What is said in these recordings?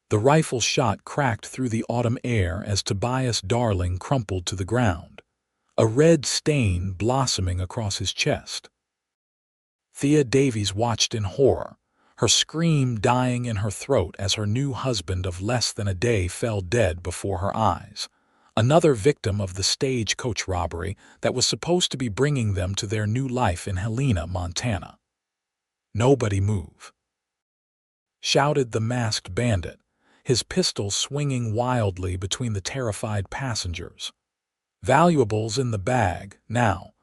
The rifle shot cracked through the autumn air as Tobias Darling crumpled to the ground, a red stain blossoming across his chest. Thea Davies watched in horror, her scream dying in her throat as her new husband of less than a day fell dead before her eyes, another victim of the stagecoach robbery that was supposed to be bringing them to their new life in Helena, Montana. "Nobody move," shouted the masked bandit, his pistol swinging wildly between the terrified passengers. Valuables in the bag, now.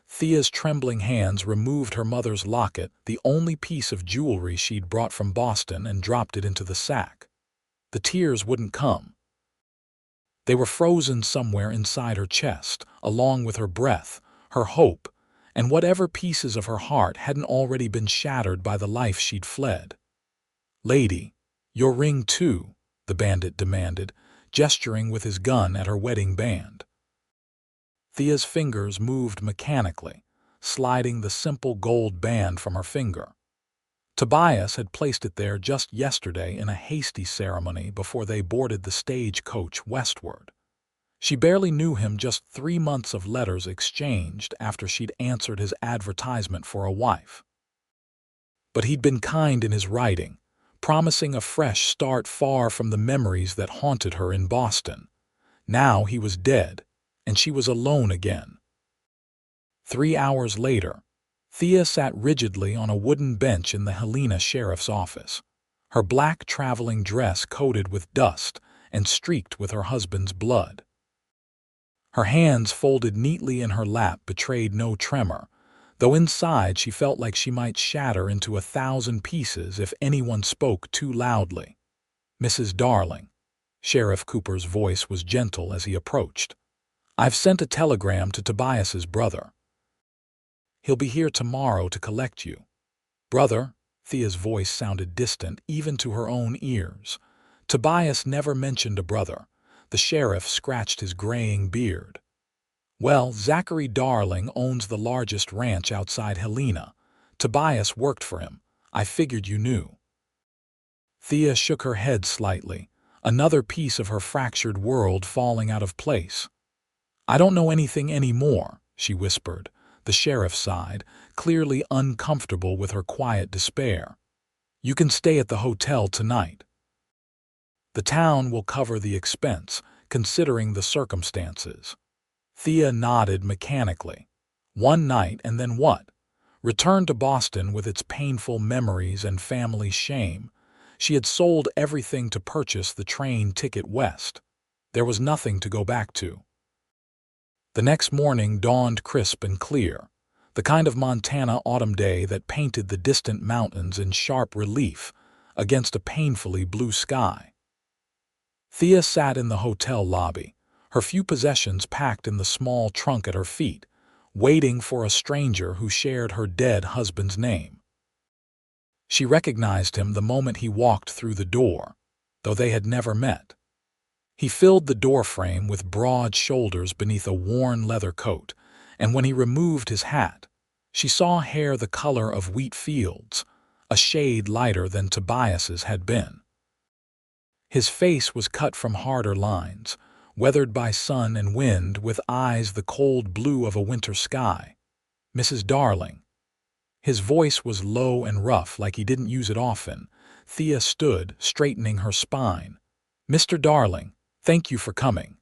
Thea's trembling hands removed her mother's locket, the only piece of jewelry she'd brought from Boston, and dropped it into the sack. The tears wouldn't come. They were frozen somewhere inside her chest, along with her breath, her hope, and whatever pieces of her heart hadn't already been shattered by the life she'd fled. "Lady, your ring too," the bandit demanded, gesturing with his gun at her wedding band. Thea's fingers moved mechanically, sliding the simple gold band from her finger. Tobias had placed it there just yesterday in a hasty ceremony before they boarded the stagecoach westward. She barely knew him, just 3 months of letters exchanged after she'd answered his advertisement for a wife. But he'd been kind in his writing, promising a fresh start far from the memories that haunted her in Boston. Now he was dead, and she was alone again. 3 hours later, Thea sat rigidly on a wooden bench in the Helena sheriff's office, her black traveling dress coated with dust and streaked with her husband's blood. Her hands folded neatly in her lap betrayed no tremor, though inside she felt like she might shatter into 1,000 pieces if anyone spoke too loudly. "Mrs. Darling," Sheriff Cooper's voice was gentle as he approached. "I've sent a telegram to Tobias's brother. He'll be here tomorrow to collect you." "Brother?" Thea's voice sounded distant even to her own ears. Tobias never mentioned a brother. The sheriff scratched his graying beard. "Well, Zachary Darling owns the largest ranch outside Helena. Tobias worked for him. I figured you knew." Thea shook her head slightly, another piece of her fractured world falling out of place. "I don't know anything anymore," she whispered. The sheriff sighed, clearly uncomfortable with her quiet despair. "You can stay at the hotel tonight. The town will cover the expense, considering the circumstances." Thea nodded mechanically. One night, and then what? Return to Boston with its painful memories and family shame. She had sold everything to purchase the train ticket west. There was nothing to go back to. The next morning dawned crisp and clear, the kind of Montana autumn day that painted the distant mountains in sharp relief against a painfully blue sky. Thea sat in the hotel lobby, her few possessions packed in the small trunk at her feet, waiting for a stranger who shared her dead husband's name. She recognized him the moment he walked through the door, though they had never met. He filled the doorframe with broad shoulders beneath a worn leather coat, and when he removed his hat, she saw hair the color of wheat fields, a shade lighter than Tobias's had been. His face was cut from harder lines, weathered by sun and wind, with eyes the cold blue of a winter sky. "Mrs. Darling." His voice was low and rough, like he didn't use it often. Thea stood, straightening her spine. "Mr. Darling, thank you for coming."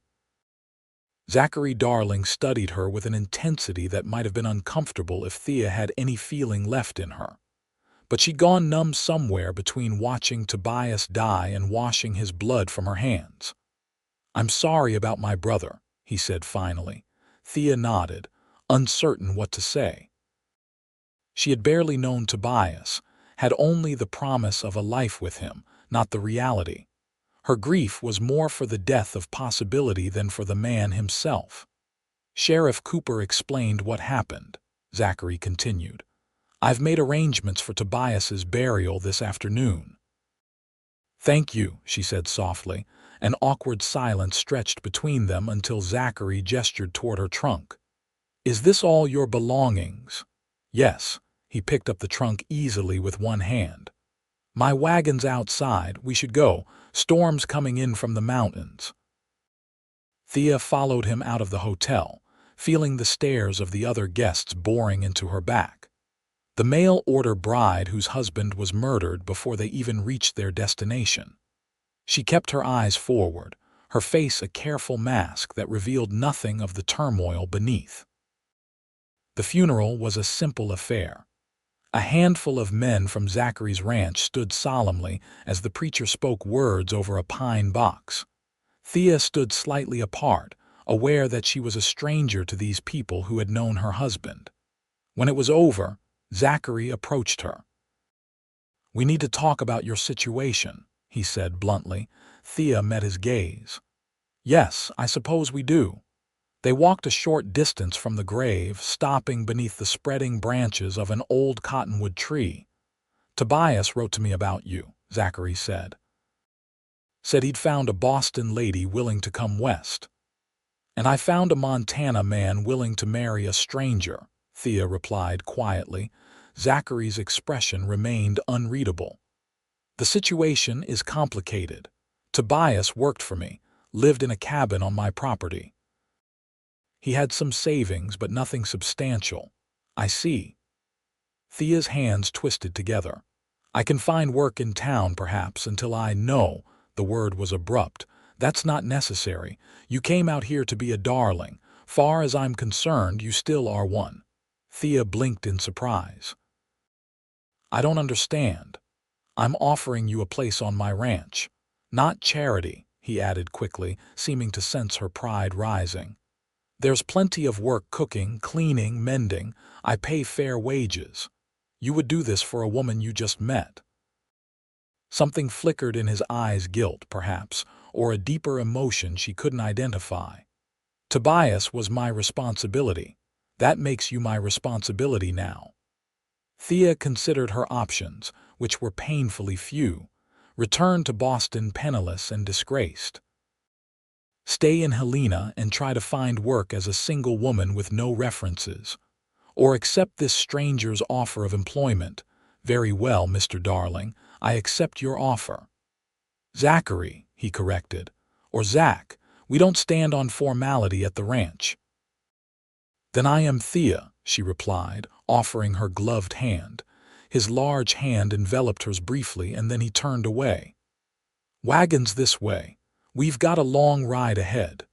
Zachary Darling studied her with an intensity that might have been uncomfortable if Thea had any feeling left in her. But she'd gone numb somewhere between watching Tobias die and washing his blood from her hands. "I'm sorry about my brother," he said finally. Thea nodded, uncertain what to say. She had barely known Tobias, had only the promise of a life with him, not the reality. Her grief was more for the death of possibility than for the man himself. "Sheriff Cooper explained what happened," Zachary continued. "I've made arrangements for Tobias's burial this afternoon." "Thank you," she said softly. An awkward silence stretched between them until Zachary gestured toward her trunk. "Is this all your belongings?" "Yes." He picked up the trunk easily with one hand. "My wagon's outside. We should go. storms coming in from the mountains. Thea followed him out of the hotel, feeling the stares of the other guests boring into her back. The mail-order bride whose husband was murdered before they even reached their destination. She kept her eyes forward, her face a careful mask that revealed nothing of the turmoil beneath. The funeral was a simple affair. A handful of men from Zachary's ranch stood solemnly as the preacher spoke words over a pine box. Thea stood slightly apart, aware that she was a stranger to these people who had known her husband. When it was over, Zachary approached her. "We need to talk about your situation," he said bluntly. Thea met his gaze. "Yes, I suppose we do." They walked a short distance from the grave, stopping beneath the spreading branches of an old cottonwood tree. "Tobias wrote to me about you," Zachary said. "Said he'd found a Boston lady willing to come west." "And I found a Montana man willing to marry a stranger," Thea replied quietly. Zachary's expression remained unreadable. "The situation is complicated. Tobias worked for me, lived in a cabin on my property. He had some savings, but nothing substantial." "I see." Thea's hands twisted together. "I can find work in town, perhaps, until I know." The word was abrupt. "That's not necessary. You came out here to be a darling. Far as I'm concerned, you still are one." Thea blinked in surprise. "I don't understand. I'm offering you a place on my ranch. Not charity," he added quickly, seeming to sense her pride rising. "There's plenty of work cooking, cleaning, mending. I pay fair wages. You would do this for a woman you just met." Something flickered in his eyes, guilt, perhaps, or a deeper emotion she couldn't identify. "Tobias was my responsibility. That makes you my responsibility now." Thea considered her options, which were painfully few. Return to Boston penniless and disgraced. Stay in Helena and try to find work as a single woman with no references. Or accept this stranger's offer of employment. "Very well, Mr. Darling, I accept your offer." "Zachary," he corrected. "Or Zach. We don't stand on formality at the ranch." "Then I am Thea," she replied, offering her gloved hand. His large hand enveloped hers briefly, and then he turned away. "Wagons this way. We've got a long ride ahead."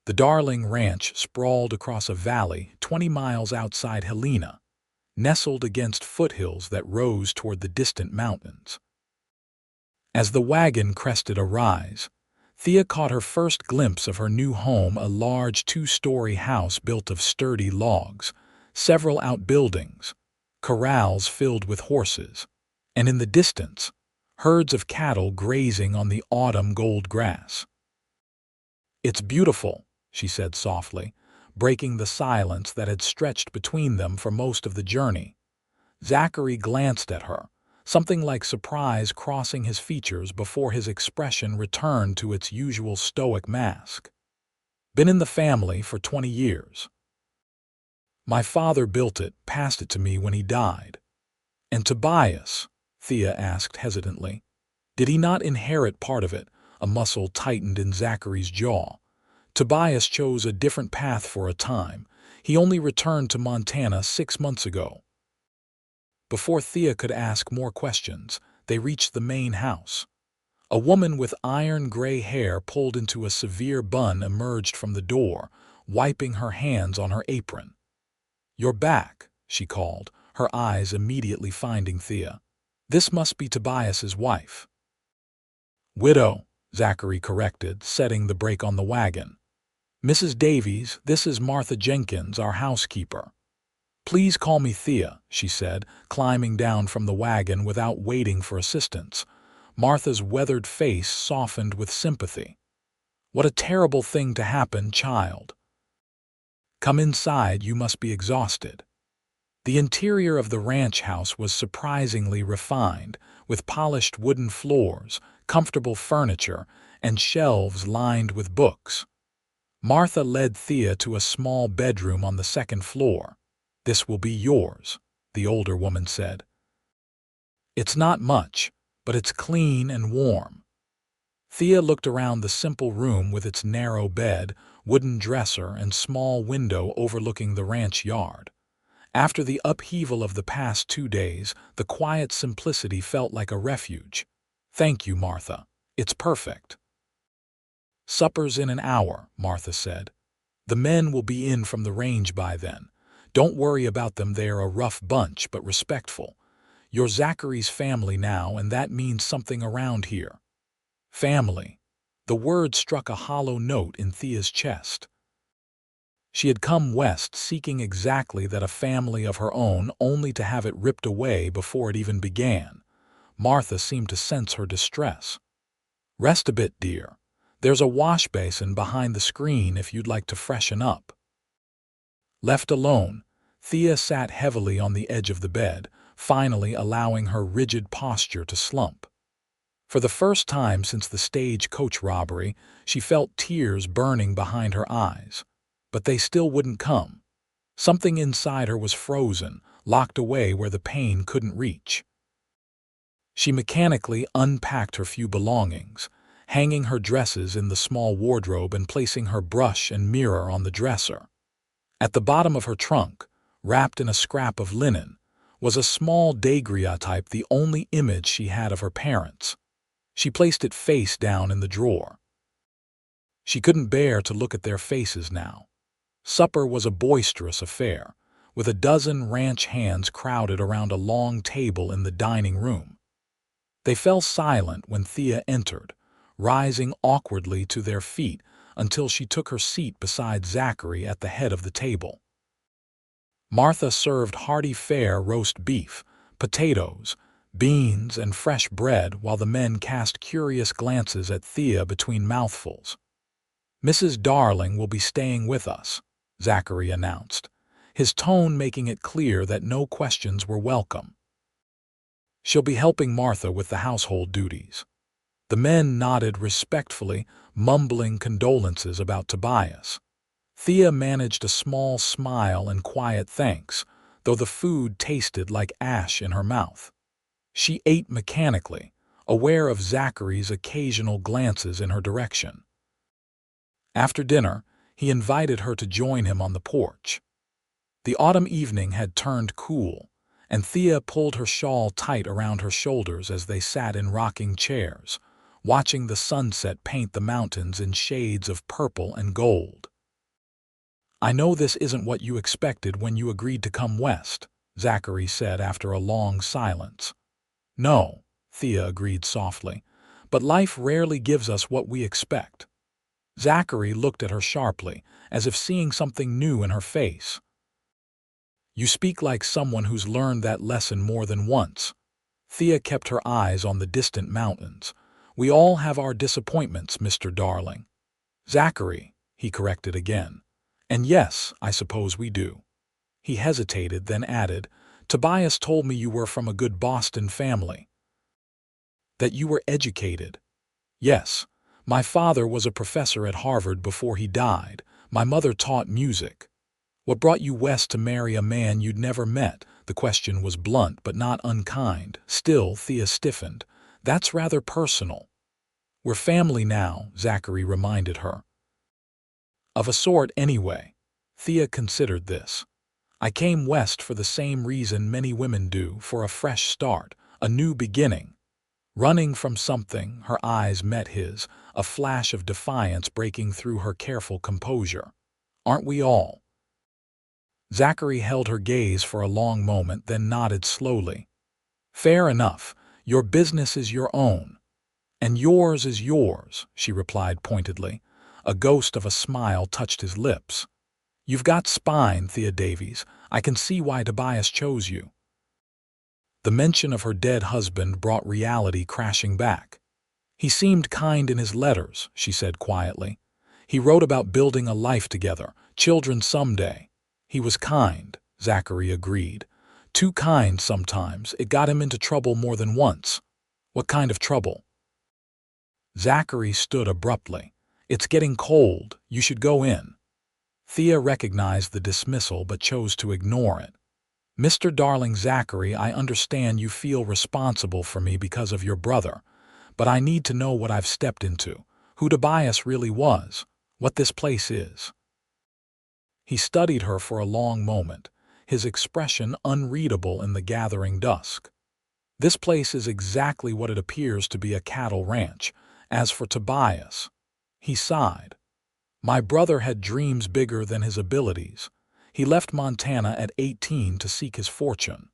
The Darling Ranch sprawled across a valley 20 miles outside Helena, nestled against foothills that rose toward the distant mountains. As the wagon crested a rise, Thea caught her first glimpse of her new home, a large 2-story house built of sturdy logs, several outbuildings, corrals filled with horses, and in the distance, herds of cattle grazing on the autumn gold grass. "It's beautiful," she said softly, breaking the silence that had stretched between them for most of the journey. Zachary glanced at her, something like surprise crossing his features before his expression returned to its usual stoic mask. "Been in the family for 20 years. My father built it, passed it to me when he died." "And Tobias?" Thea asked hesitantly. "Did he not inherit part of it?" A muscle tightened in Zachary's jaw. "Tobias chose a different path for a time. He only returned to Montana 6 months ago." Before Thea could ask more questions, they reached the main house. A woman with iron-gray hair pulled into a severe bun emerged from the door, wiping her hands on her apron. "You're back," she called, her eyes immediately finding Thea. "This must be Tobias's wife." "Widow," Zachary corrected, setting the brake on the wagon. "Mrs. Davies, this is Martha Jenkins, our housekeeper." "Please call me Thea," she said, climbing down from the wagon without waiting for assistance. Martha's weathered face softened with sympathy. "What a terrible thing to happen, child. Come inside, you must be exhausted." The interior of the ranch house was surprisingly refined, with polished wooden floors, comfortable furniture, and shelves lined with books. Martha led Thea to a small bedroom on the 2nd floor. "This will be yours," the older woman said. "It's not much, but it's clean and warm." Thea looked around the simple room with its narrow bed, wooden dresser, and small window overlooking the ranch yard. After the upheaval of the past 2 days, the quiet simplicity felt like a refuge. "Thank you, Martha. It's perfect." "Supper's in an hour," Martha said. "The men will be in from the range by then. Don't worry about them, they're a rough bunch but respectful. You're Zachary's family now, and that means something around here." Family. The word struck a hollow note in Thea's chest. She had come west seeking exactly that, a family of her own, only to have it ripped away before it even began. Martha seemed to sense her distress. "Rest a bit, dear. There's a wash basin behind the screen if you'd like to freshen up." Left alone, Thea sat heavily on the edge of the bed, finally allowing her rigid posture to slump. For the first time since the stagecoach robbery, she felt tears burning behind her eyes. But they still wouldn't come. Something inside her was frozen, locked away where the pain couldn't reach. She mechanically unpacked her few belongings, hanging her dresses in the small wardrobe and placing her brush and mirror on the dresser. At the bottom of her trunk, wrapped in a scrap of linen, was a small daguerreotype, the only image she had of her parents. She placed it face down in the drawer. She couldn't bear to look at their faces now. Supper was a boisterous affair, with a dozen ranch hands crowded around a long table in the dining room. They fell silent when Thea entered, rising awkwardly to their feet until she took her seat beside Zachary at the head of the table. Martha served hearty fare: roast beef, potatoes, beans, and fresh bread, while the men cast curious glances at Thea between mouthfuls. "Mrs. Darling will be staying with us," Zachary announced, his tone making it clear that no questions were welcome. "She'll be helping Martha with the household duties." The men nodded respectfully, mumbling condolences about Tobias. Thea managed a small smile and quiet thanks, though the food tasted like ash in her mouth. She ate mechanically, aware of Zachary's occasional glances in her direction. After dinner, he invited her to join him on the porch. The autumn evening had turned cool, and Thea pulled her shawl tight around her shoulders as they sat in rocking chairs, watching the sunset paint the mountains in shades of purple and gold. "I know this isn't what you expected when you agreed to come west," Zachary said after a long silence. "No," Thea agreed softly, "but life rarely gives us what we expect." Zachary looked at her sharply, as if seeing something new in her face. "You speak like someone who's learned that lesson more than once." Thea kept her eyes on the distant mountains. "We all have our disappointments, Mr. Darling." "Zachary," he corrected again. "And yes, I suppose we do." He hesitated, then added, "Tobias told me you were from a good Boston family. That you were educated." "Yes. My father was a professor at Harvard before he died. My mother taught music." "What brought you west to marry a man you'd never met?" The question was blunt but not unkind. Still, Thea stiffened. "That's rather personal." "We're family now," Zachary reminded her. "Of a sort, anyway." Thea considered this. "I came west for the same reason many women do, for a fresh start, a new beginning." Running from something, her eyes met his, a flash of defiance breaking through her careful composure. "Aren't we all?" Zachary held her gaze for a long moment, then nodded slowly. "Fair enough. Your business is your own." "And yours is yours," she replied pointedly. A ghost of a smile touched his lips. "You've got spine, Thea Davies. I can see why Tobias chose you." The mention of her dead husband brought reality crashing back. "He seemed kind in his letters," she said quietly. "He wrote about building a life together, children someday." "He was kind," Zachary agreed. "Too kind sometimes. It got him into trouble more than once." "What kind of trouble?" Zachary stood abruptly. "It's getting cold. You should go in." Thea recognized the dismissal but chose to ignore it. "Mr. Darling, Zachary, I understand you feel responsible for me because of your brother, but I need to know what I've stepped into, who Tobias really was, what this place is." He studied her for a long moment, his expression unreadable in the gathering dusk. "This place is exactly what it appears to be, a cattle ranch. As for Tobias," he sighed, "my brother had dreams bigger than his abilities. He left Montana at 18 to seek his fortune.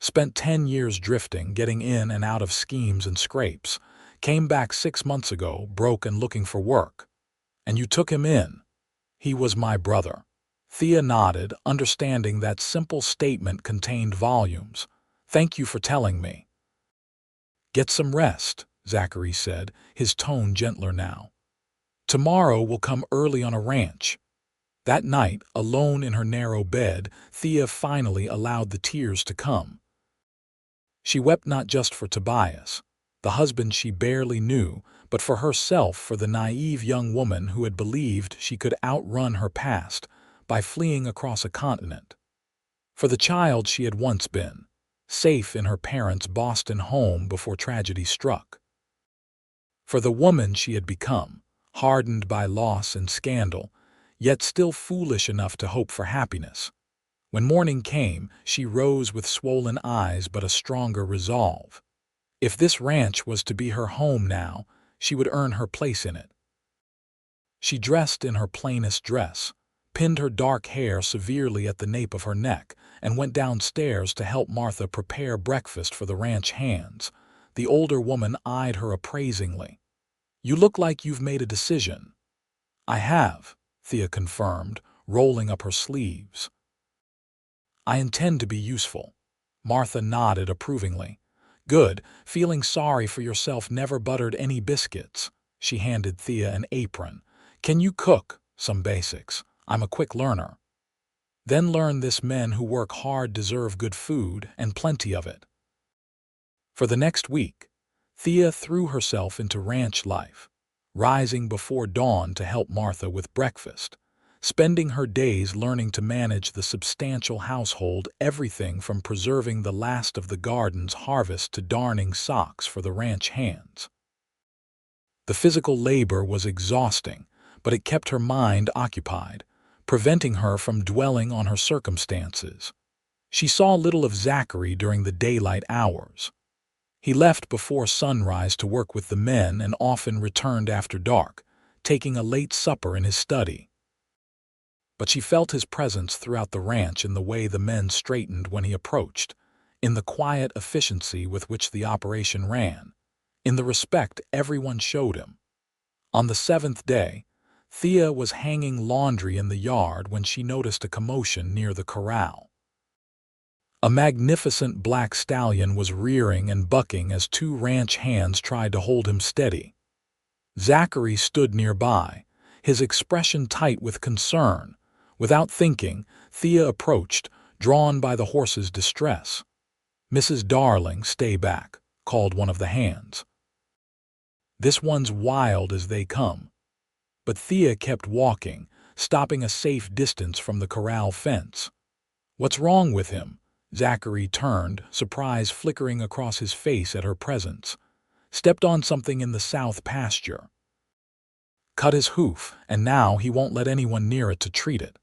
Spent 10 years drifting, getting in and out of schemes and scrapes. Came back 6 months ago, broke and looking for work. And you took him in. He was my brother." Thea nodded, understanding that simple statement contained volumes. "Thank you for telling me." "Get some rest," Zachary said, his tone gentler now. "Tomorrow we'll come early on a ranch." That night, alone in her narrow bed, Thea finally allowed the tears to come. She wept not just for Tobias, the husband she barely knew, but for herself, for the naive young woman who had believed she could outrun her past by fleeing across a continent. For the child she had once been, safe in her parents' Boston home before tragedy struck. For the woman she had become, hardened by loss and scandal, yet still foolish enough to hope for happiness. When morning came, she rose with swollen eyes but a stronger resolve. If this ranch was to be her home now, she would earn her place in it. She dressed in her plainest dress, pinned her dark hair severely at the nape of her neck, and went downstairs to help Martha prepare breakfast for the ranch hands. The older woman eyed her appraisingly. "You look like you've made a decision." "I have," Thea confirmed, rolling up her sleeves. "I intend to be useful." Martha nodded approvingly. "Good. Feeling sorry for yourself never buttered any biscuits." She handed Thea an apron. "Can you cook?" "Some basics. I'm a quick learner." "Then learn this. Men who work hard deserve good food, and plenty of it." For the next week, Thea threw herself into ranch life, rising before dawn to help Martha with breakfast, spending her days learning to manage the substantial household, everything from preserving the last of the garden's harvest to darning socks for the ranch hands. The physical labor was exhausting, but it kept her mind occupied, preventing her from dwelling on her circumstances. She saw little of Zachary during the daylight hours. He left before sunrise to work with the men and often returned after dark, taking a late supper in his study. But she felt his presence throughout the ranch in the way the men straightened when he approached, in the quiet efficiency with which the operation ran, in the respect everyone showed him. On the 7th day, Thea was hanging laundry in the yard when she noticed a commotion near the corral. A magnificent black stallion was rearing and bucking as 2 ranch hands tried to hold him steady. Zachary stood nearby, his expression tight with concern. Without thinking, Thea approached, drawn by the horse's distress. "Mrs. Darling, stay back," called one of the hands. "This one's wild as they come." But Thea kept walking, stopping a safe distance from the corral fence. "What's wrong with him?" Zachary turned, surprise flickering across his face at her presence. "Stepped on something in the south pasture. Cut his hoof, and now he won't let anyone near it to treat it."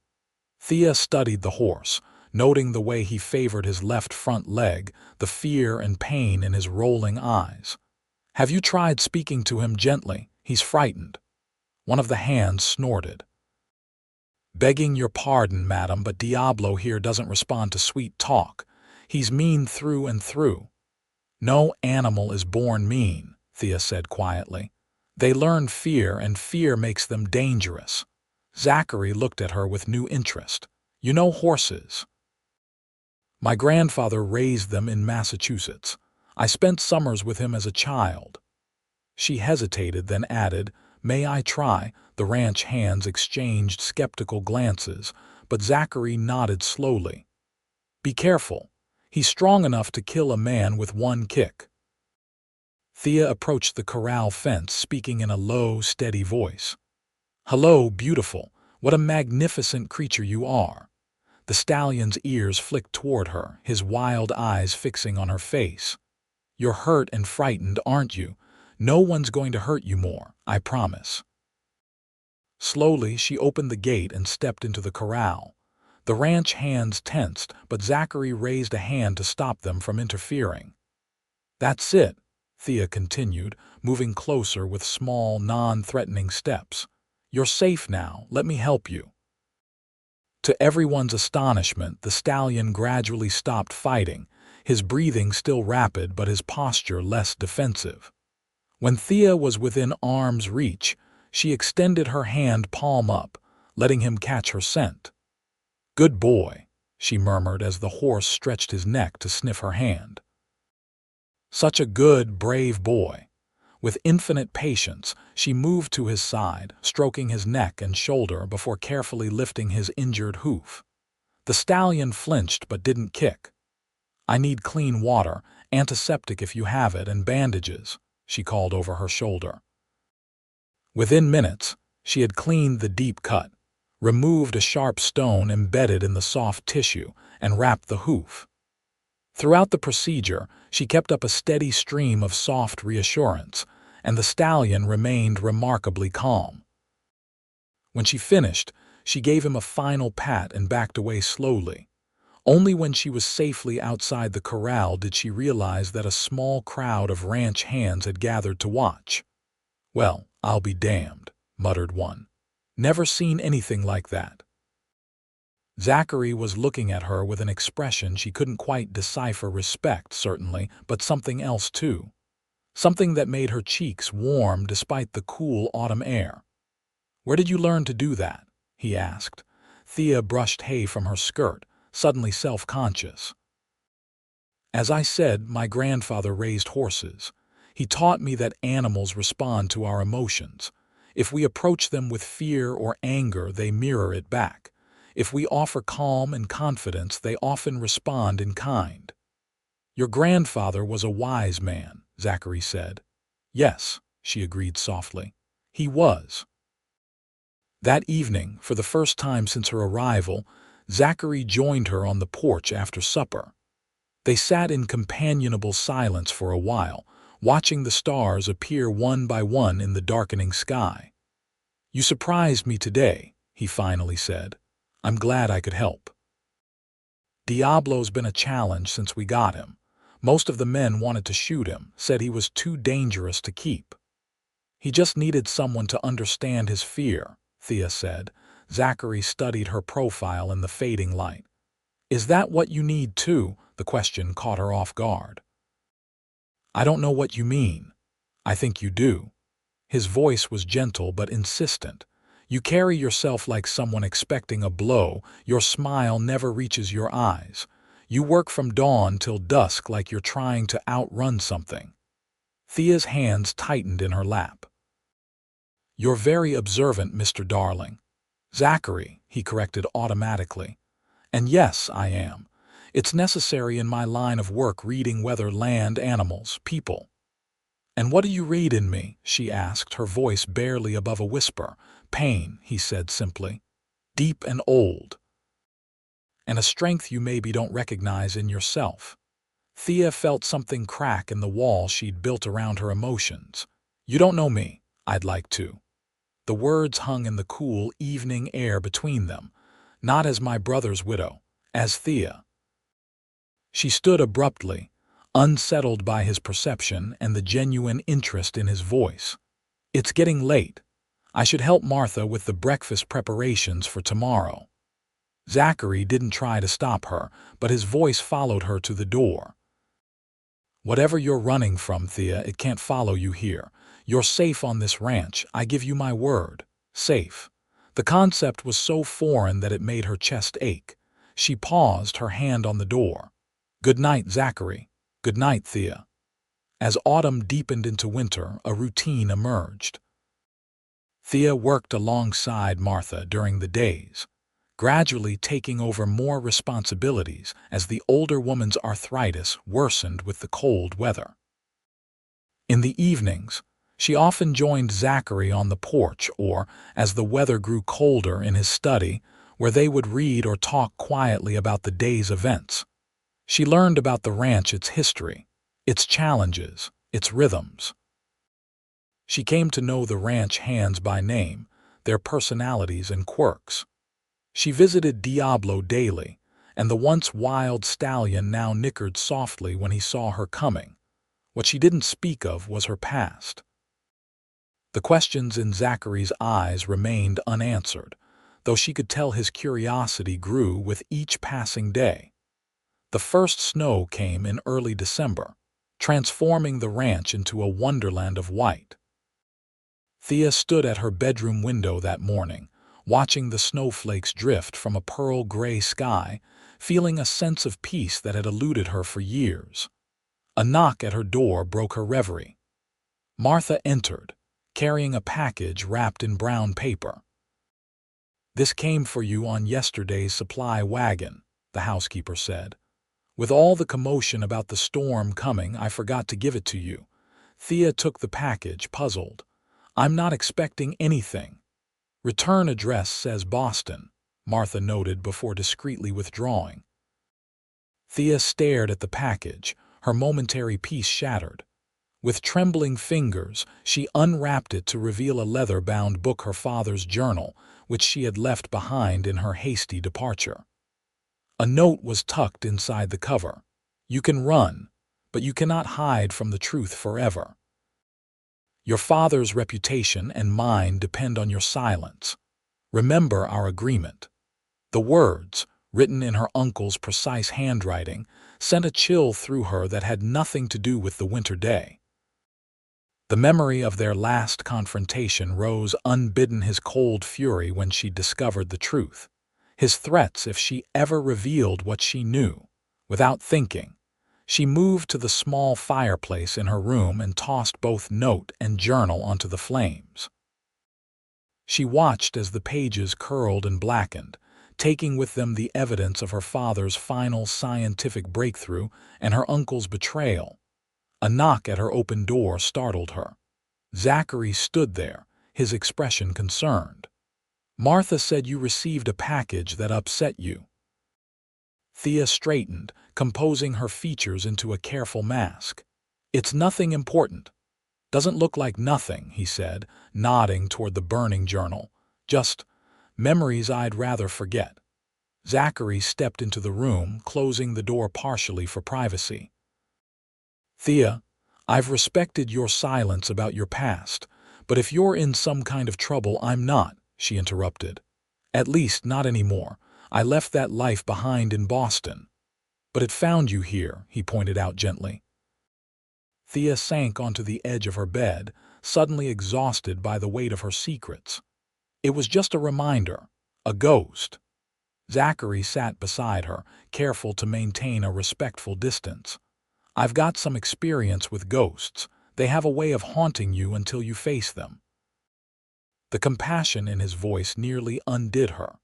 Thea studied the horse, noting the way he favored his left front leg, the fear and pain in his rolling eyes. "Have you tried speaking to him gently? He's frightened." One of the hands snorted. "Begging your pardon, madam, but Diablo here doesn't respond to sweet talk. He's mean through and through." "No animal is born mean," Thea said quietly. "They learn fear, and fear makes them dangerous." Zachary looked at her with new interest. "You know horses?" "My grandfather raised them in Massachusetts. I spent summers with him as a child." She hesitated, then added, "May I try?" The ranch hands exchanged skeptical glances, but Zachary nodded slowly. "Be careful. He's strong enough to kill a man with one kick." Thea approached the corral fence, speaking in a low, steady voice. "Hello, beautiful. What a magnificent creature you are." The stallion's ears flicked toward her, his wild eyes fixing on her face. You're hurt and frightened, aren't you? No one's going to hurt you more, I promise." Slowly, she opened the gate and stepped into the corral. The ranch hands tensed, but Zachary raised a hand to stop them from interfering. "That's it," Thea continued, moving closer with small, non-threatening steps. "You're safe now. Let me help you." To everyone's astonishment, the stallion gradually stopped fighting, his breathing still rapid but his posture less defensive. When Thea was within arm's reach, she extended her hand palm up, letting him catch her scent. "Good boy," she murmured as the horse stretched his neck to sniff her hand. "Such a good, brave boy." With infinite patience, she moved to his side, stroking his neck and shoulder before carefully lifting his injured hoof. The stallion flinched but didn't kick. "I need clean water, antiseptic if you have it, and bandages," she called over her shoulder. Within minutes, she had cleaned the deep cut, removed a sharp stone embedded in the soft tissue, and wrapped the hoof. Throughout the procedure, she kept up a steady stream of soft reassurance, and the stallion remained remarkably calm. When she finished, she gave him a final pat and backed away slowly. Only when she was safely outside the corral did she realize that a small crowd of ranch hands had gathered to watch. "Well, I'll be damned," muttered one. "Never seen anything like that." Zachary was looking at her with an expression she couldn't quite decipher. Respect, certainly, but something else too. Something that made her cheeks warm despite the cool autumn air. "Where did you learn to do that?" he asked. Thea brushed hay from her skirt, suddenly self-conscious. "As I said, my grandfather raised horses. He taught me that animals respond to our emotions. If we approach them with fear or anger, they mirror it back. If we offer calm and confidence, they often respond in kind." "Your grandfather was a wise man," Zachary said. "Yes," she agreed softly. "He was." That evening, for the first time since her arrival, Zachary joined her on the porch after supper. They sat in companionable silence for a while, watching the stars appear one by one in the darkening sky. "You surprised me today," he finally said. "I'm glad I could help. Diablo's been a challenge since we got him. Most of the men wanted to shoot him, said he was too dangerous to keep. He just needed someone to understand his fear," Thea said. Zachary studied her profile in the fading light. "Is that what you need too?" The question caught her off guard. "I don't know what you mean." "I think you do." His voice was gentle but insistent. "You carry yourself like someone expecting a blow. Your smile never reaches your eyes. You work from dawn till dusk like you're trying to outrun something." Thea's hands tightened in her lap. "You're very observant, Mr. Darling." "Zachary," he corrected automatically. "And yes, I am. It's necessary in my line of work, reading weather, land, animals, people." "And what do you read in me?" she asked, her voice barely above a whisper. "Pain," he said simply. "Deep and old. And a strength you maybe don't recognize in yourself." Thea felt something crack in the wall she'd built around her emotions. "You don't know me. I'd like to." The words hung in the cool evening air between them. "Not as my brother's widow, as Thea." She stood abruptly, unsettled by his perception and the genuine interest in his voice. "It's getting late. I should help Martha with the breakfast preparations for tomorrow." Zachary didn't try to stop her, but his voice followed her to the door. "Whatever you're running from, Thea, it can't follow you here. You're safe on this ranch, I give you my word. Safe." The concept was so foreign that it made her chest ache. She paused, her hand on the door. "Good night, Zachary." "Good night, Thea." As autumn deepened into winter, a routine emerged. Thea worked alongside Martha during the days, gradually taking over more responsibilities as the older woman's arthritis worsened with the cold weather. In the evenings, she often joined Zachary on the porch or, as the weather grew colder, in his study, where they would read or talk quietly about the day's events. She learned about the ranch, its history, its challenges, its rhythms. She came to know the ranch hands by name, their personalities and quirks. She visited Diablo daily, and the once wild stallion now nickered softly when he saw her coming. What she didn't speak of was her past. The questions in Zachary's eyes remained unanswered, though she could tell his curiosity grew with each passing day. The first snow came in early December, transforming the ranch into a wonderland of white. Thea stood at her bedroom window that morning, watching the snowflakes drift from a pearl-gray sky, feeling a sense of peace that had eluded her for years. A knock at her door broke her reverie. Martha entered, carrying a package wrapped in brown paper. "This came for you on yesterday's supply wagon," the housekeeper said. "With all the commotion about the storm coming, I forgot to give it to you." Thea took the package, puzzled. "I'm not expecting anything." "Return address says Boston," Martha noted before discreetly withdrawing. Thea stared at the package, her momentary peace shattered. With trembling fingers, she unwrapped it to reveal a leather-bound book, her father's journal, which she had left behind in her hasty departure. A note was tucked inside the cover. "You can run, but you cannot hide from the truth forever. Your father's reputation and mine depend on your silence. Remember our agreement." The words, written in her uncle's precise handwriting, sent a chill through her that had nothing to do with the winter day. The memory of their last confrontation rose unbidden his cold fury when she discovered the truth. His threats if she ever revealed what she knew. Without thinking, she moved to the small fireplace in her room and tossed both note and journal onto the flames. She watched as the pages curled and blackened, taking with them the evidence of her father's final scientific breakthrough and her uncle's betrayal. A knock at her open door startled her. Zachary stood there, his expression concerned. "Martha said you received a package that upset you." Thea straightened, composing her features into a careful mask. "It's nothing important." "Doesn't look like nothing," he said, nodding toward the burning journal. "Just memories I'd rather forget." Zachary stepped into the room, closing the door partially for privacy. "Thea, I've respected your silence about your past, but if you're in some kind of trouble, I'm not," she interrupted. "At least not anymore. I left that life behind in Boston." "But it found you here," he pointed out gently. Thea sank onto the edge of her bed, suddenly exhausted by the weight of her secrets. "It was just a reminder, a ghost." Zachary sat beside her, careful to maintain a respectful distance. "I've got some experience with ghosts. They have a way of haunting you until you face them." The compassion in his voice nearly undid her.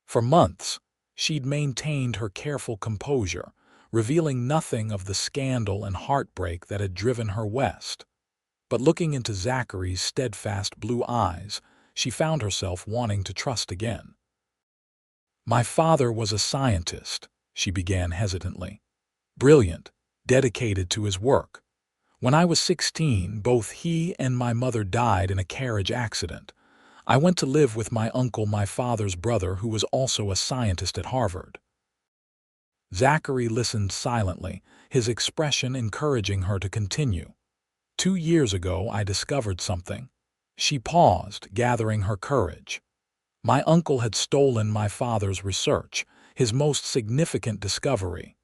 For months, she'd maintained her careful composure, revealing nothing of the scandal and heartbreak that had driven her west. But looking into Zachary's steadfast blue eyes, she found herself wanting to trust again. "My father was a scientist," she began hesitantly. "Brilliant, dedicated to his work. When I was 16, both he and my mother died in a carriage accident. I went to live with my uncle, my father's brother, who was also a scientist at Harvard." Zachary listened silently, his expression encouraging her to continue. "2 years ago, I discovered something." She paused, gathering her courage. "My uncle had stolen my father's research, his most significant discovery.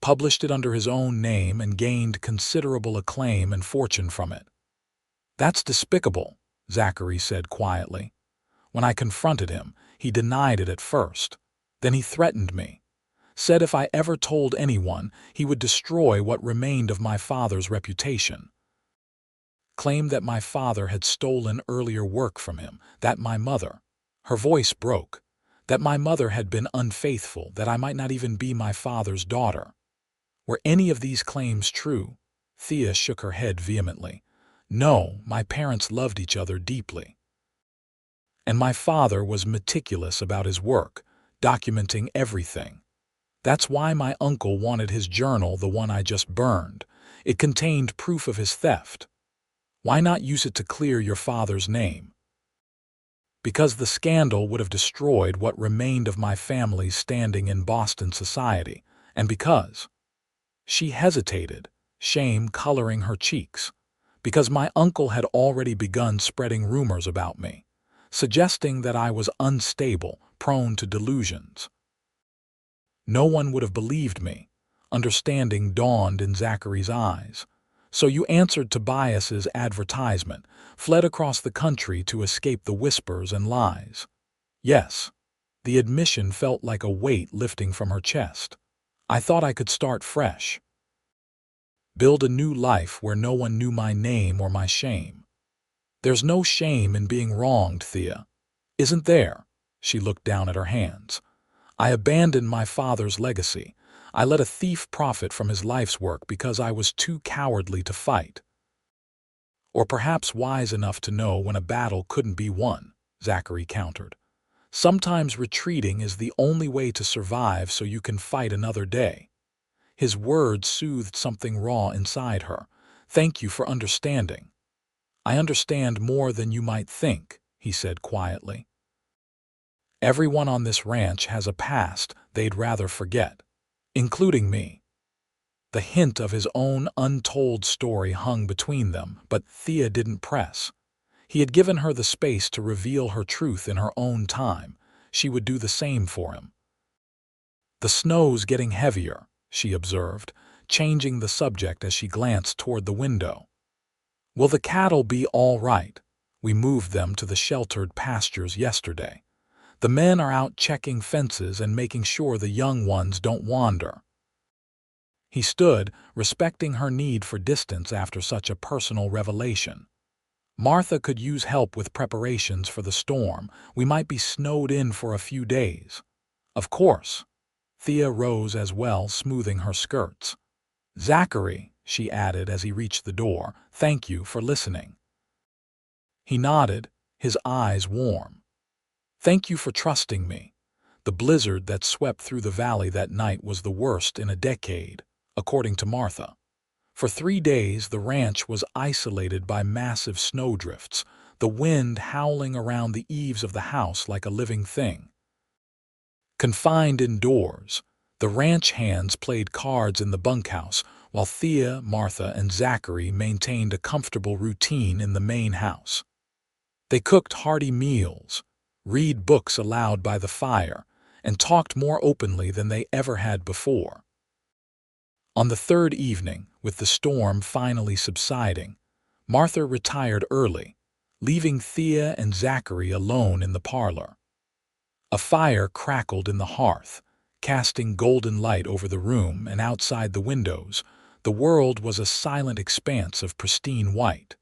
Published it under his own name and gained considerable acclaim and fortune from it." "That's despicable," Zachary said quietly. "When I confronted him, he denied it at first. Then he threatened me. Said if I ever told anyone, he would destroy what remained of my father's reputation. Claimed that my father had stolen earlier work from him, that my mother—" her voice broke, "that my mother had been unfaithful, that I might not even be my father's daughter." "Were any of these claims true?" Thea shook her head vehemently. "No, my parents loved each other deeply. And my father was meticulous about his work, documenting everything. That's why my uncle wanted his journal, the one I just burned. It contained proof of his theft. Why not use it to clear your father's name? Because the scandal would have destroyed what remained of my family's standing in Boston society, and because she hesitated, shame coloring her cheeks, because my uncle had already begun spreading rumors about me, suggesting that I was unstable, prone to delusions. No one would have believed me. Understanding dawned in Zachary's eyes. So you answered Tobias's advertisement, fled across the country to escape the whispers and lies. Yes. The admission felt like a weight lifting from her chest. I thought I could start fresh. Build a new life where no one knew my name or my shame. There's no shame in being wronged, Thea. Isn't there? She looked down at her hands. I abandoned my father's legacy. I let a thief profit from his life's work because I was too cowardly to fight. Or perhaps wise enough to know when a battle couldn't be won, Zachary countered. Sometimes retreating is the only way to survive so you can fight another day. His words soothed something raw inside her. Thank you for understanding. I understand more than you might think, he said quietly. Everyone on this ranch has a past they'd rather forget, including me. The hint of his own untold story hung between them, but Thea didn't press. He had given her the space to reveal her truth in her own time. She would do the same for him. The snow's getting heavier, she observed, changing the subject as she glanced toward the window. Will the cattle be all right? We moved them to the sheltered pastures yesterday. The men are out checking fences and making sure the young ones don't wander. He stood, respecting her need for distance after such a personal revelation. Martha could use help with preparations for the storm. We might be snowed in for a few days. Of course. Thea rose as well, smoothing her skirts. Zachary, she added as he reached the door, thank you for listening. He nodded, his eyes warm. Thank you for trusting me. The blizzard that swept through the valley that night was the worst in a decade, according to Martha. For 3 days, the ranch was isolated by massive snowdrifts, the wind howling around the eaves of the house like a living thing. Confined indoors, the ranch hands played cards in the bunkhouse, while Thea, Martha, and Zachary maintained a comfortable routine in the main house. They cooked hearty meals, read books aloud by the fire, and talked more openly than they ever had before. On the 3rd evening, with the storm finally subsiding, Martha retired early, leaving Thea and Zachary alone in the parlor. A fire crackled in the hearth, casting golden light over the room, and outside the windows, the world was a silent expanse of pristine white.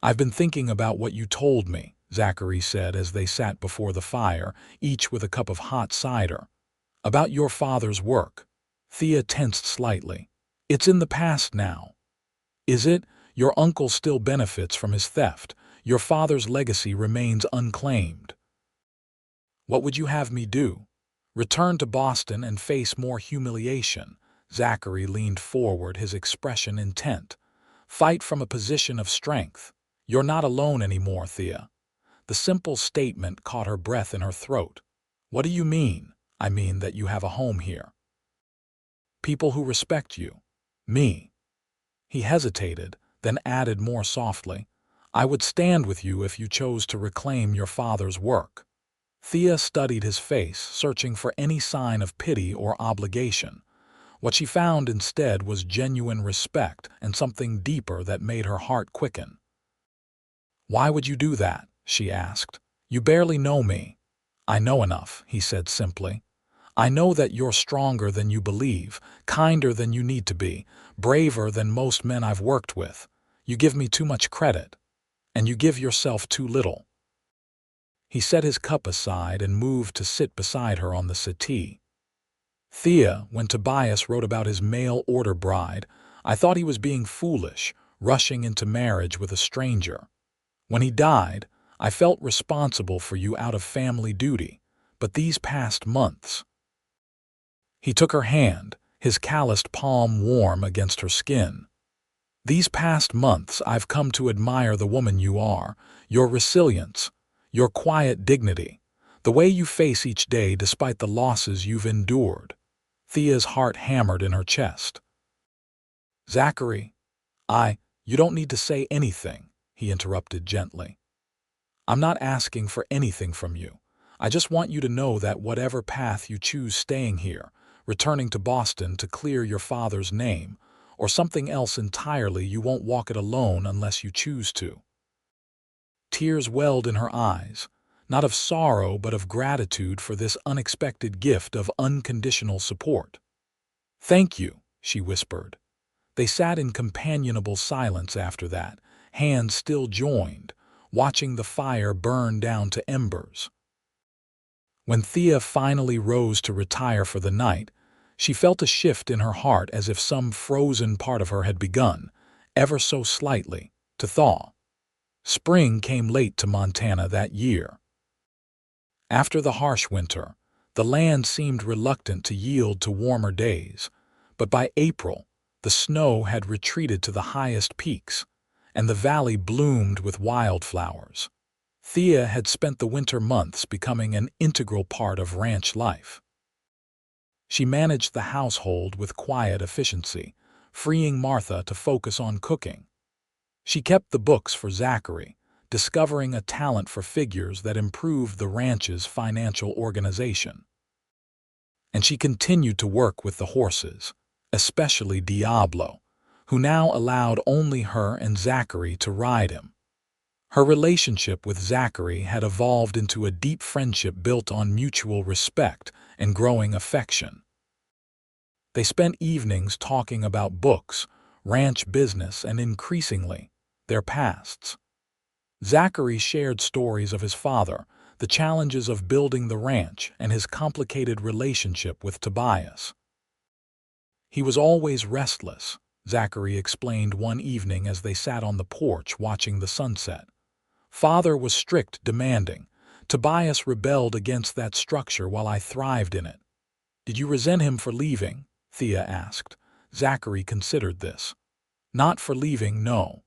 I've been thinking about what you told me, Zachary said as they sat before the fire, each with a cup of hot cider. About your father's work. Thea tensed slightly. It's in the past now. Is it? Your uncle still benefits from his theft. Your father's legacy remains unclaimed. What would you have me do? Return to Boston and face more humiliation? Zachary leaned forward, his expression intent. Fight from a position of strength. You're not alone anymore, Thea. The simple statement caught her breath in her throat. What do you mean? I mean that you have a home here. People who respect you. Me. He hesitated, then added more softly, I would stand with you if you chose to reclaim your father's work. Thea studied his face, searching for any sign of pity or obligation. What she found instead was genuine respect and something deeper that made her heart quicken. Why would you do that? She asked. You barely know me. I know enough, he said simply. I know that you're stronger than you believe, kinder than you need to be, braver than most men I've worked with. You give me too much credit, and you give yourself too little. He set his cup aside and moved to sit beside her on the settee. Thea, when Tobias wrote about his mail-order bride, I thought he was being foolish, rushing into marriage with a stranger. When he died, I felt responsible for you out of family duty, but these past months, He took her hand, his calloused palm warm against her skin. "These past months I've come to admire the woman you are, your resilience, your quiet dignity, the way you face each day despite the losses you've endured." Thea's heart hammered in her chest. "Zachary, you don't need to say anything," he interrupted gently. "I'm not asking for anything from you. I just want you to know that whatever path you choose staying here, returning to Boston to clear your father's name, or something else entirely, you won't walk it alone unless you choose to." Tears welled in her eyes, not of sorrow but of gratitude for this unexpected gift of unconditional support. "Thank you," she whispered. They sat in companionable silence after that, hands still joined, watching the fire burn down to embers. When Thea finally rose to retire for the night, she felt a shift in her heart as if some frozen part of her had begun, ever so slightly, to thaw. Spring came late to Montana that year. After the harsh winter, the land seemed reluctant to yield to warmer days, but by April, the snow had retreated to the highest peaks, and the valley bloomed with wildflowers. Thea had spent the winter months becoming an integral part of ranch life. She managed the household with quiet efficiency, freeing Martha to focus on cooking. She kept the books for Zachary, discovering a talent for figures that improved the ranch's financial organization. And she continued to work with the horses, especially Diablo, who now allowed only her and Zachary to ride him. Her relationship with Zachary had evolved into a deep friendship built on mutual respect and growing affection. They spent evenings talking about books, ranch business, and increasingly, their pasts. Zachary shared stories of his father, the challenges of building the ranch, and his complicated relationship with Tobias. "He was always restless," Zachary explained one evening as they sat on the porch watching the sunset. "Father was strict, demanding. Tobias rebelled against that structure while I thrived in it." "Did you resent him for leaving?" Thea asked. Zachary considered this. "Not for leaving, no.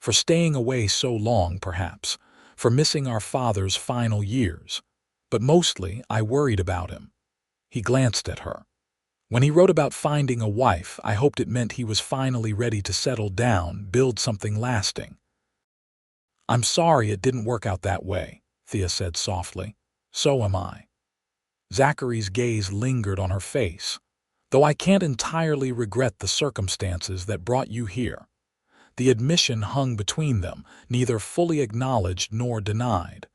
For staying away so long, perhaps, for missing our father's final years. But mostly, I worried about him." He glanced at her. "When he wrote about finding a wife, I hoped it meant he was finally ready to settle down, build something lasting." "I'm sorry it didn't work out that way," Thea said softly. "So am I." Zachary's gaze lingered on her face. "Though I can't entirely regret the circumstances that brought you here." The admission hung between them, neither fully acknowledged nor denied.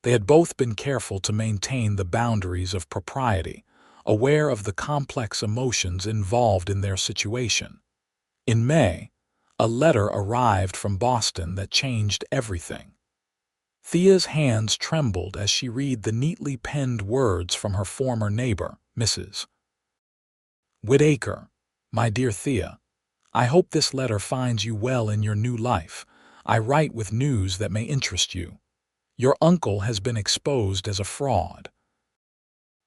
They had both been careful to maintain the boundaries of propriety, aware of the complex emotions involved in their situation. In May, a letter arrived from Boston that changed everything. Thea's hands trembled as she read the neatly penned words from her former neighbor, Mrs. Whitaker. "My dear Thea, I hope this letter finds you well in your new life. I write with news that may interest you. Your uncle has been exposed as a fraud.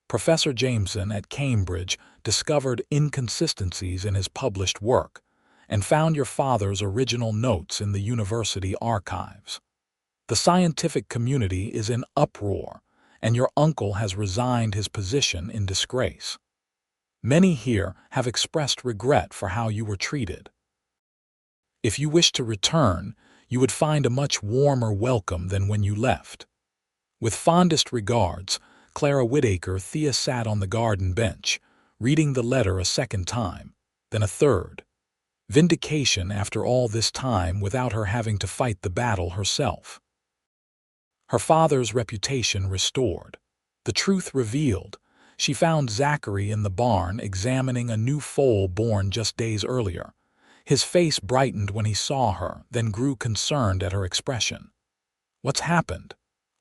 Professor Jameson at Cambridge discovered inconsistencies in his published work and found your father's original notes in the university archives. The scientific community is in uproar, and your uncle has resigned his position in disgrace. Many here have expressed regret for how you were treated. If you wish to return, you would find a much warmer welcome than when you left. With fondest regards, Clara Whitaker." Thea sat on the garden bench, reading the letter a second time, then a third. Vindication after all this time without her having to fight the battle herself. Her father's reputation restored. The truth revealed. She found Zachary in the barn examining a new foal born just days earlier. His face brightened when he saw her, then grew concerned at her expression. "What's happened?"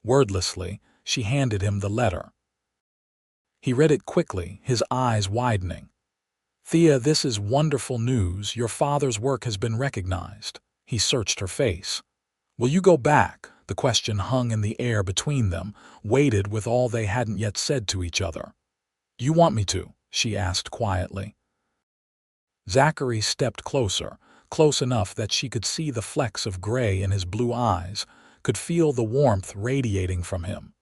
Wordlessly, she handed him the letter. He read it quickly, his eyes widening. "Thea, this is wonderful news. Your father's work has been recognized." He searched her face. "Will you go back?" The question hung in the air between them, weighted with all they hadn't yet said to each other. "You want me to?" she asked quietly. Zachary stepped closer, close enough that she could see the flecks of gray in his blue eyes, could feel the warmth radiating from him.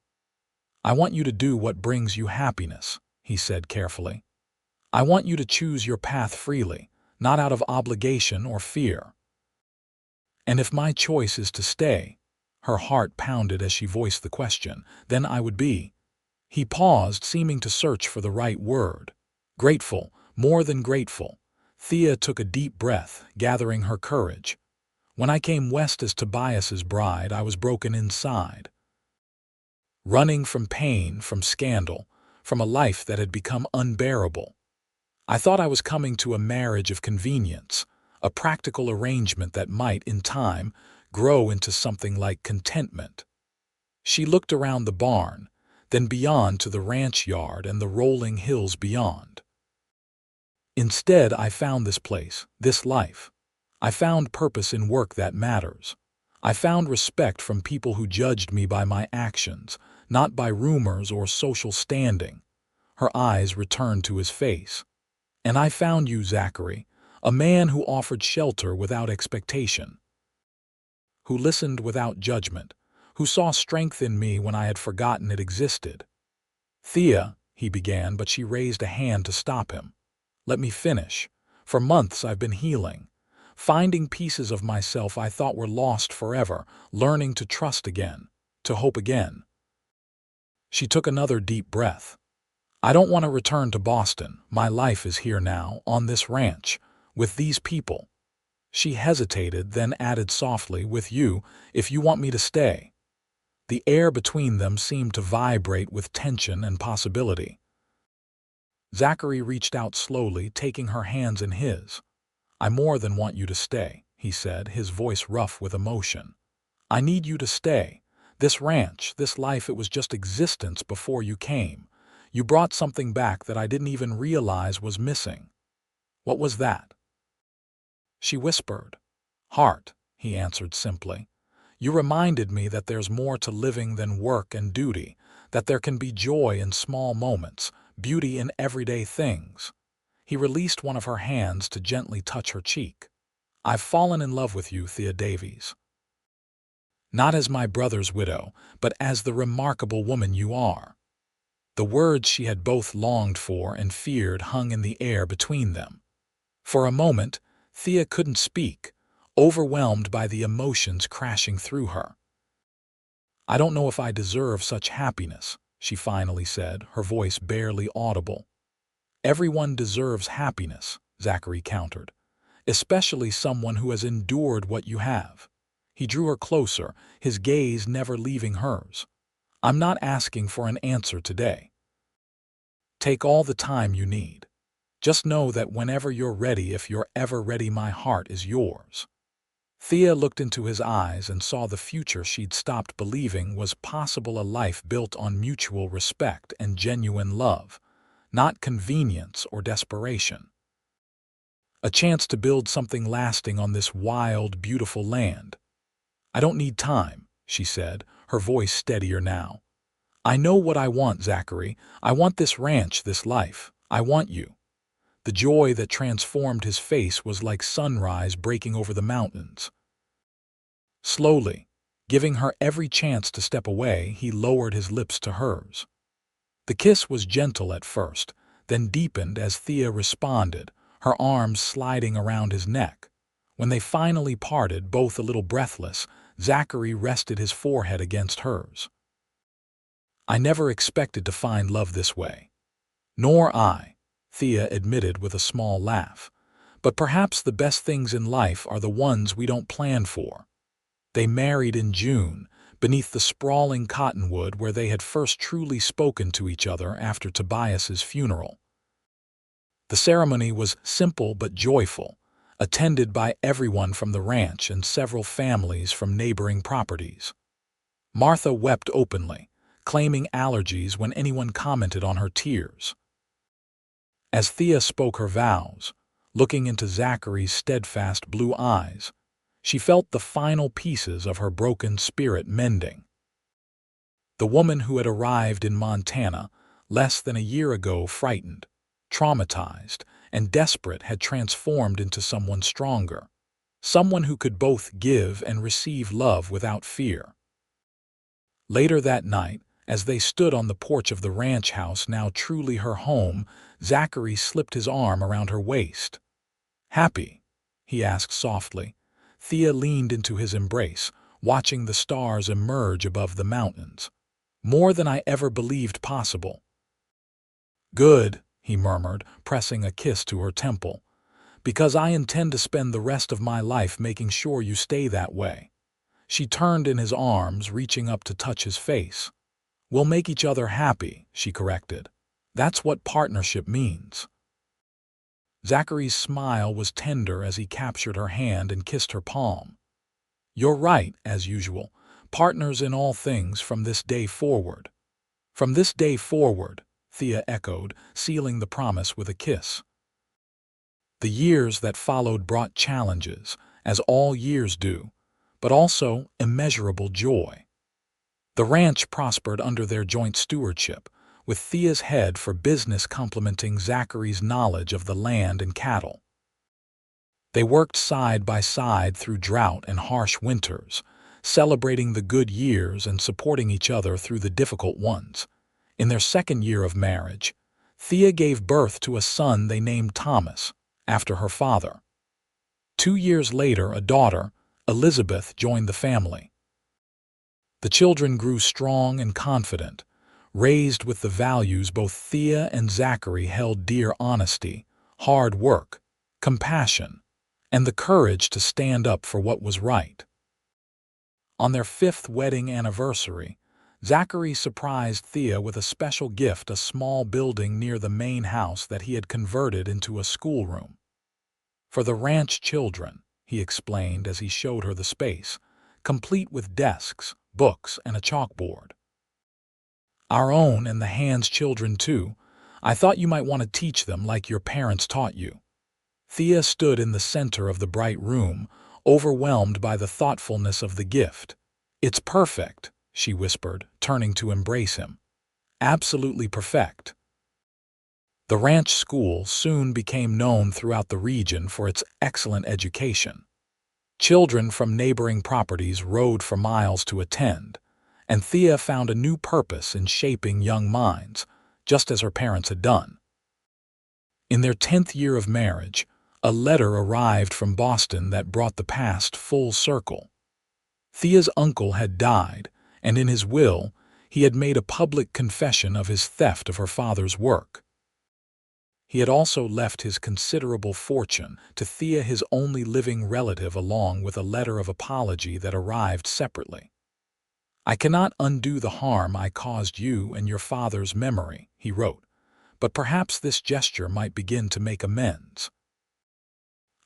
"I want you to do what brings you happiness," he said carefully. "I want you to choose your path freely, not out of obligation or fear. And if my choice is to stay," her heart pounded as she voiced the question, "then I would be—" He paused, seeming to search for the right word. "Grateful, more than grateful." Thea took a deep breath, gathering her courage. "When I came west as Tobias's bride, I was broken inside. Running from pain, from scandal, from a life that had become unbearable. I thought I was coming to a marriage of convenience, a practical arrangement that might, in time, grow into something like contentment." She looked around the barn, then beyond to the ranch yard and the rolling hills beyond. "Instead, I found this place, this life. I found purpose in work that matters. I found respect from people who judged me by my actions, not by rumors or social standing." Her eyes returned to his face. "And I found you, Zachary, a man who offered shelter without expectation, who listened without judgment, who saw strength in me when I had forgotten it existed." "Thea," he began, but she raised a hand to stop him. "Let me finish. For months I've been healing, finding pieces of myself I thought were lost forever, learning to trust again, to hope again." She took another deep breath. "I don't want to return to Boston. My life is here now, on this ranch, with these people." She hesitated, then added softly, "With you, if you want me to stay." The air between them seemed to vibrate with tension and possibility. Zachary reached out slowly, taking her hands in his. "I more than want you to stay," he said, his voice rough with emotion. "I need you to stay. This ranch, this life, it was just existence before you came. You brought something back that I didn't even realize was missing." "What was that?" she whispered. "Heart," he answered simply. "You reminded me that there's more to living than work and duty, that there can be joy in small moments, beauty in everyday things." He released one of her hands to gently touch her cheek. "I've fallen in love with you, Thea Davies. Not as my brother's widow, but as the remarkable woman you are." The words she had both longed for and feared hung in the air between them. For a moment, Thea couldn't speak, overwhelmed by the emotions crashing through her. "I don't know if I deserve such happiness," she finally said, her voice barely audible. "Everyone deserves happiness," Zachary countered, "especially someone who has endured what you have." He drew her closer, his gaze never leaving hers. "I'm not asking for an answer today. Take all the time you need. Just know that whenever you're ready, if you're ever ready, my heart is yours." Thea looked into his eyes and saw the future she'd stopped believing was possible, a life built on mutual respect and genuine love, not convenience or desperation. A chance to build something lasting on this wild, beautiful land. "I don't need time," she said, her voice steadier now. "I know what I want, Zachary. I want this ranch, this life. I want you." The joy that transformed his face was like sunrise breaking over the mountains. Slowly, giving her every chance to step away, he lowered his lips to hers. The kiss was gentle at first, then deepened as Thea responded, her arms sliding around his neck. When they finally parted, both a little breathless, Zachary rested his forehead against hers. "I never expected to find love this way." "Nor I," Thea admitted with a small laugh. "But perhaps the best things in life are the ones we don't plan for." They married in June, beneath the sprawling cottonwood where they had first truly spoken to each other after Tobias's funeral. The ceremony was simple but joyful, attended by everyone from the ranch and several families from neighboring properties. Martha wept openly, claiming allergies when anyone commented on her tears. As Thea spoke her vows, looking into Zachary's steadfast blue eyes, she felt the final pieces of her broken spirit mending. The woman who had arrived in Montana, less than a year ago frightened, traumatized, and desperate, had transformed into someone stronger, someone who could both give and receive love without fear. Later that night, as they stood on the porch of the ranch house, now truly her home, Zachary slipped his arm around her waist. "Happy?" he asked softly. Thea leaned into his embrace, watching the stars emerge above the mountains. "More than I ever believed possible." "Good," he murmured, pressing a kiss to her temple. "Because I intend to spend the rest of my life making sure you stay that way." She turned in his arms, reaching up to touch his face. "We'll make each other happy," she corrected. "That's what partnership means." Zachary's smile was tender as he captured her hand and kissed her palm. "You're right, as usual. Partners in all things from this day forward." "From this day forward," Thea echoed, sealing the promise with a kiss. The years that followed brought challenges, as all years do, but also immeasurable joy. The ranch prospered under their joint stewardship, with Thea's head for business complementing Zachary's knowledge of the land and cattle. They worked side by side through drought and harsh winters, celebrating the good years and supporting each other through the difficult ones. In their second year of marriage, Thea gave birth to a son they named Thomas, after her father. 2 years later, a daughter, Elizabeth, joined the family. The children grew strong and confident, raised with the values both Thea and Zachary held dear: honesty, hard work, compassion, and the courage to stand up for what was right. On their 5th wedding anniversary, Zachary surprised Thea with a special gift: a small building near the main house that he had converted into a schoolroom. "For the ranch children," he explained as he showed her the space, complete with desks, books, and a chalkboard. "Our own and the Hands children, too. I thought you might want to teach them like your parents taught you." Thea stood in the center of the bright room, overwhelmed by the thoughtfulness of the gift. "It's perfect," she whispered, turning to embrace him. "Absolutely perfect." The ranch school soon became known throughout the region for its excellent education. Children from neighboring properties rode for miles to attend, and Thea found a new purpose in shaping young minds, just as her parents had done. In their 10th year of marriage, a letter arrived from Boston that brought the past full circle. Thea's uncle had died, and in his will, he had made a public confession of his theft of her father's work. He had also left his considerable fortune to Thea, his only living relative, along with a letter of apology that arrived separately. "I cannot undo the harm I caused you and your father's memory," he wrote, "but perhaps this gesture might begin to make amends.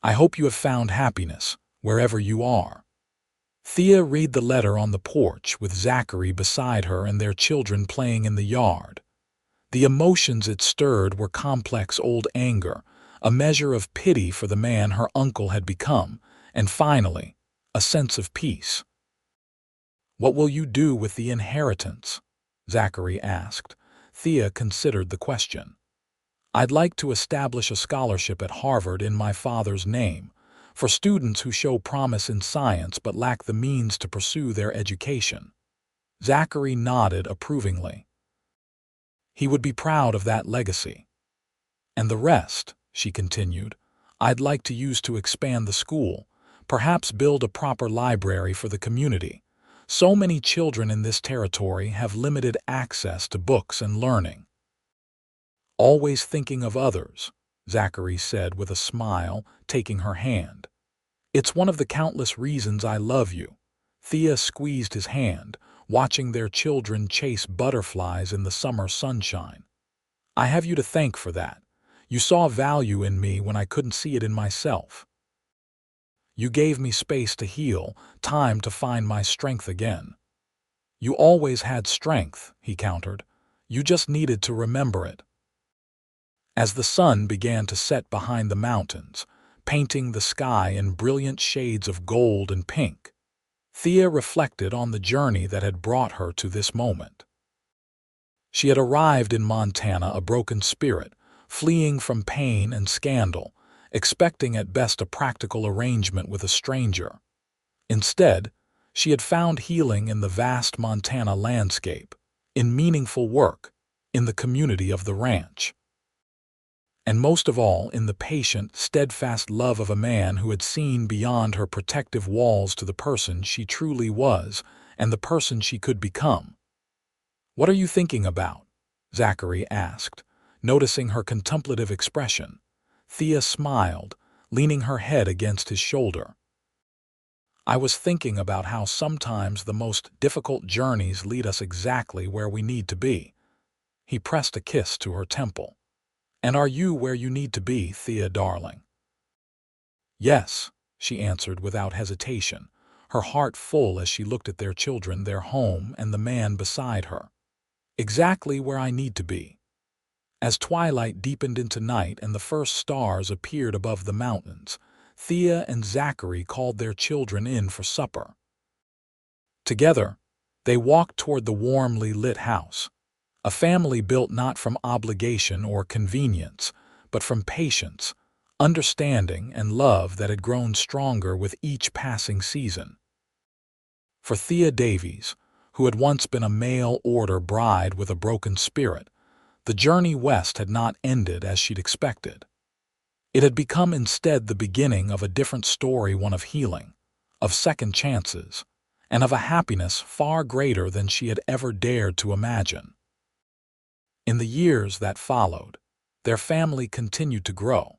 I hope you have found happiness, wherever you are." Thea read the letter on the porch with Zachary beside her and their children playing in the yard. The emotions it stirred were complex: old anger, a measure of pity for the man her uncle had become, and finally, a sense of peace. "What will you do with the inheritance?" Zachary asked. Thea considered the question. "I'd like to establish a scholarship at Harvard in my father's name, for students who show promise in science but lack the means to pursue their education." Zachary nodded approvingly. He would be proud of that legacy. "And the rest," she continued, "I'd like to use to expand the school, perhaps build a proper library for the community. So many children in this territory have limited access to books and learning." "Always thinking of others," Zachary said with a smile, taking her hand. "It's one of the countless reasons I love you." Thea squeezed his hand, watching their children chase butterflies in the summer sunshine. "I have you to thank for that. You saw value in me when I couldn't see it in myself. You gave me space to heal, time to find my strength again." "You always had strength," he countered. "You just needed to remember it." As the sun began to set behind the mountains, painting the sky in brilliant shades of gold and pink, Thea reflected on the journey that had brought her to this moment. She had arrived in Montana a broken spirit, fleeing from pain and scandal, expecting at best a practical arrangement with a stranger. Instead, she had found healing in the vast Montana landscape, in meaningful work, in the community of the ranch, and most of all in the patient, steadfast love of a man who had seen beyond her protective walls to the person she truly was and the person she could become. "What are you thinking about?" Zachary asked, noticing her contemplative expression. Thea smiled, leaning her head against his shoulder. "I was thinking about how sometimes the most difficult journeys lead us exactly where we need to be." He pressed a kiss to her temple. "And are you where you need to be, Thea Darling?" "Yes," she answered without hesitation, her heart full as she looked at their children, their home, and the man beside her. "Exactly where I need to be." As twilight deepened into night and the first stars appeared above the mountains, Thea and Zachary called their children in for supper. Together, they walked toward the warmly lit house, a family built not from obligation or convenience, but from patience, understanding, and love that had grown stronger with each passing season. For Thea Davies, who had once been a mail-order bride with a broken spirit, the journey west had not ended as she'd expected. It had become instead the beginning of a different story, one of healing, of second chances, and of a happiness far greater than she had ever dared to imagine. In the years that followed, their family continued to grow,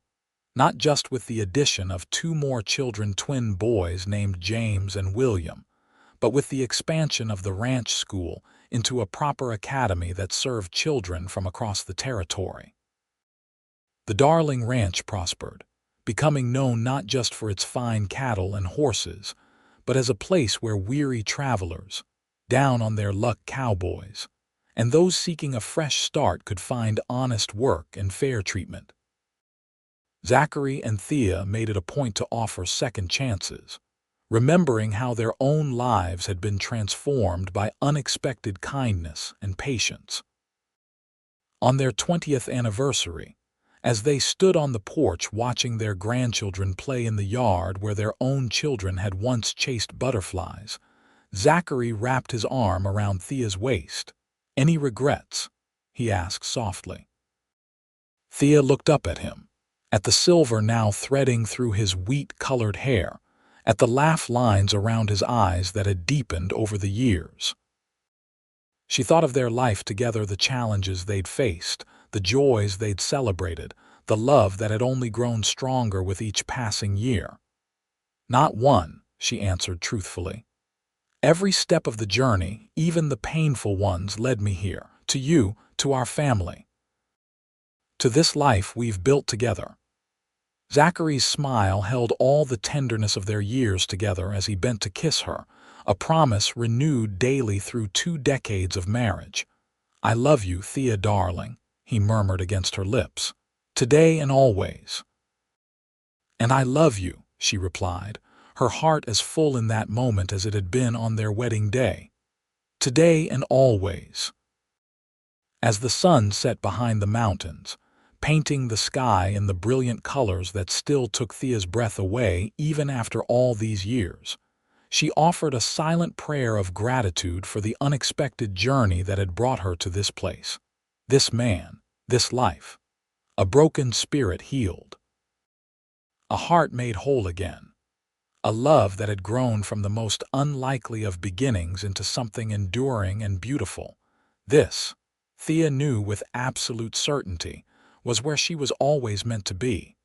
not just with the addition of 2 more children, twin boys named James and William, but with the expansion of the ranch school into a proper academy that served children from across the territory. The Darling Ranch prospered, becoming known not just for its fine cattle and horses, but as a place where weary travelers, down on their luck cowboys, and those seeking a fresh start could find honest work and fair treatment. Zachary and Thea made it a point to offer second chances, remembering how their own lives had been transformed by unexpected kindness and patience. On their 20th anniversary, as they stood on the porch watching their grandchildren play in the yard where their own children had once chased butterflies, Zachary wrapped his arm around Thea's waist. "Any regrets?" he asked softly. Thea looked up at him, at the silver now threading through his wheat-colored hair, at the laugh lines around his eyes that had deepened over the years. She thought of their life together, the challenges they'd faced, the joys they'd celebrated, the love that had only grown stronger with each passing year. "Not one," she answered truthfully. "Every step of the journey, even the painful ones, led me here, to you, to our family, to this life we've built together." Zachary's smile held all the tenderness of their years together as he bent to kiss her, a promise renewed daily through 2 decades of marriage. "I love you, Thea Darling," he murmured against her lips, "today and always." "And I love you," she replied, her heart as full in that moment as it had been on their wedding day. "Today and always." As the sun set behind the mountains, painting the sky in the brilliant colors that still took Thea's breath away even after all these years, she offered a silent prayer of gratitude for the unexpected journey that had brought her to this place, this man, this life, a broken spirit healed, a heart made whole again, a love that had grown from the most unlikely of beginnings into something enduring and beautiful. This, Thea knew with absolute certainty, was where she was always meant to be.